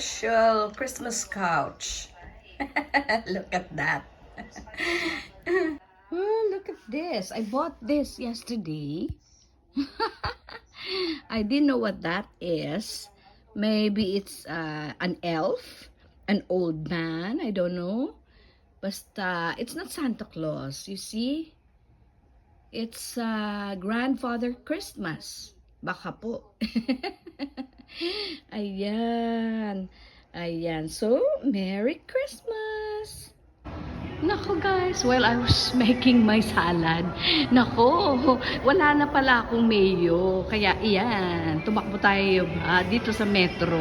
special Christmas couch. Look at that. Oh, look at this. I bought this yesterday. I didn't know what that is. Maybe it's an elf, an old man, I don't know. Basta, it's not Santa Claus, you see? It's Grandfather Christmas. Baka po. Ayan. Ayan. So, Merry Christmas! Nako guys, while I was making my salad, nako, wala na pala akong mayo. Kaya iyan, tumakbo tayo dito sa metro.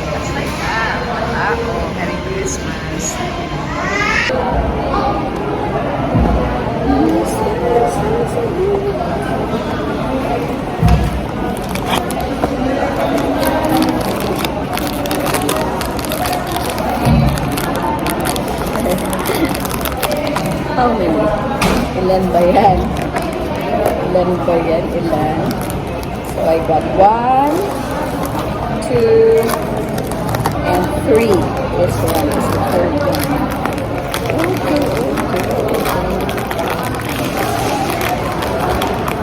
That's like that. Wala ako. Merry Christmas. How many? Ilan ba yan? Ilan ba yan? Ilan? So I got 1, 2, and 3. This one is the third one. Okay.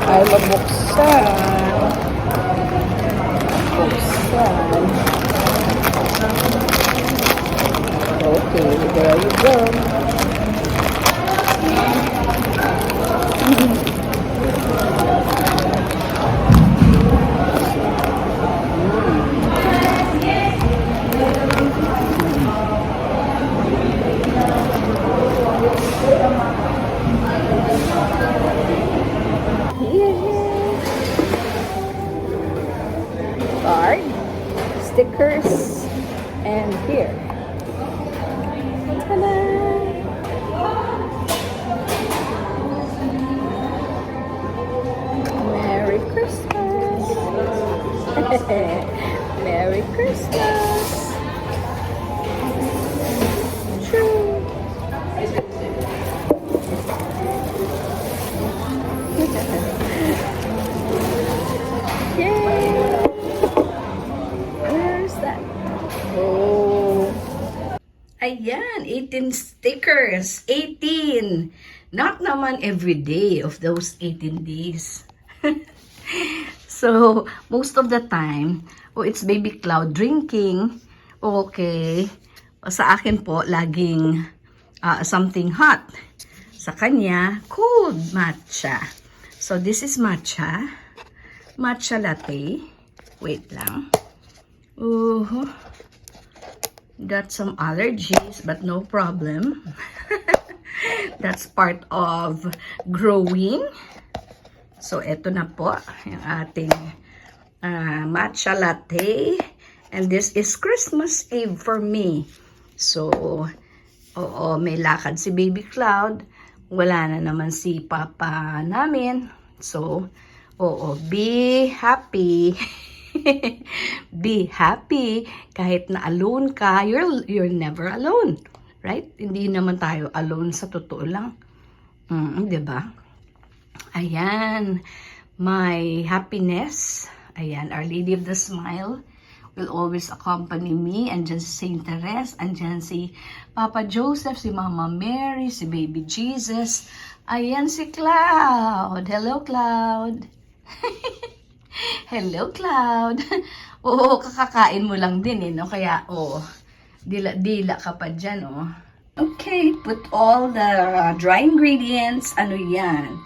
Ay, mabuksan. Buksan. Okay, there you go. Card, stickers, and here. Ta-da! Merry Christmas! Merry Christmas! True! Yay! Where's that? Oh! Ayan, 18 stickers. 18! Not naman every day of those 18 days. So, most of the time, it's Baby Cloud drinking. Okay. Sa akin po, laging something hot. Sa kanya, cold matcha. So, this is matcha. Matcha latte. Wait lang. Got some allergies, but no problem. That's part of growing. So, eto na po, yung ating matcha latte. And this is Christmas Eve for me. So, oo, may lakad si Baby Cloud. Wala na naman si Papa namin. So, oo, be happy. Be happy. Kahit na alone ka, you're never alone. Right? Hindi naman tayo alone sa totoo lang. Diba? Ayan. My happiness. Ayan. Our Lady of the Smile will always accompany me. Andyan si Saint Therese. Andyan si Papa Joseph, si Mama Mary, si Baby Jesus. Ayan si Cloud. Hello, Cloud. Hello, Cloud. Oo, kakakain mo lang din, no? Kaya, dila-dila ka pa dyan, Okay, put all the dry ingredients. Ano yan?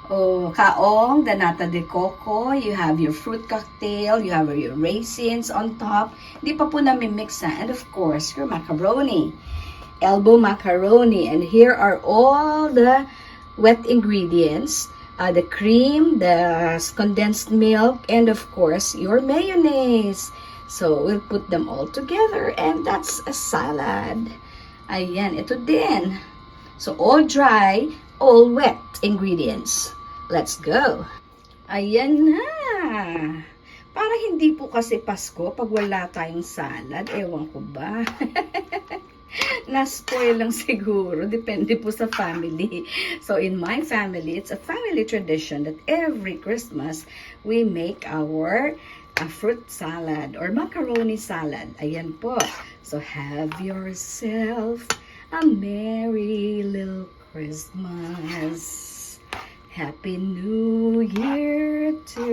Kaong, the nata de coco. You have your fruit cocktail. You have your raisins on top. Hindi pa po namin mix na. And of course, your macaroni. Elbow macaroni. And here are all the wet ingredients. The cream, the condensed milk, and of course, your mayonnaise. So, we'll put them all together and that's a salad. Ayan, ito din. So, all dry, all wet ingredients. Let's go. Ayan na. Para hindi po kasi Pasko pag wala tayong salad. Ewan ko ba. Na-spoil lang siguro. Depende po sa family. So, in my family, it's a family tradition that every Christmas, we make our fruit salad or macaroni salad. Ayan po. So, have yourself a merry little Christmas. Happy New Year to...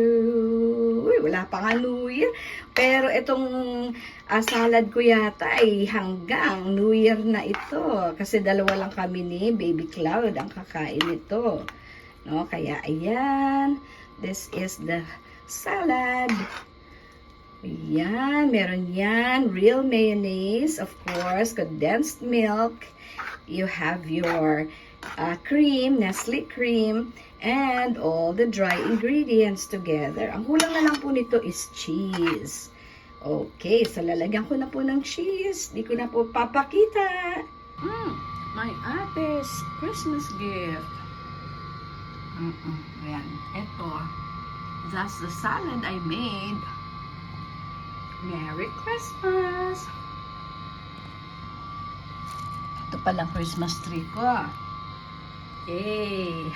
Uy, wala pa nga New Year. Pero itong salad ko yata ay hanggang New Year na ito. Kasi dalawa lang kami ni Baby Cloud ang kakain ito. No? Kaya ayan. This is the salad. Ayan. Meron yan. Real mayonnaise. Of course. Condensed milk. You have your cream, Nestle cream, and all the dry ingredients together. Ang kulang na lang po nito is cheese. Okay, so lalagyan ko na po ng cheese. Di ko na po papakita. My ate's Christmas gift. Ayan, ito. That's the salad I made. Merry Christmas! Ito palang Christmas tree ko. Yay!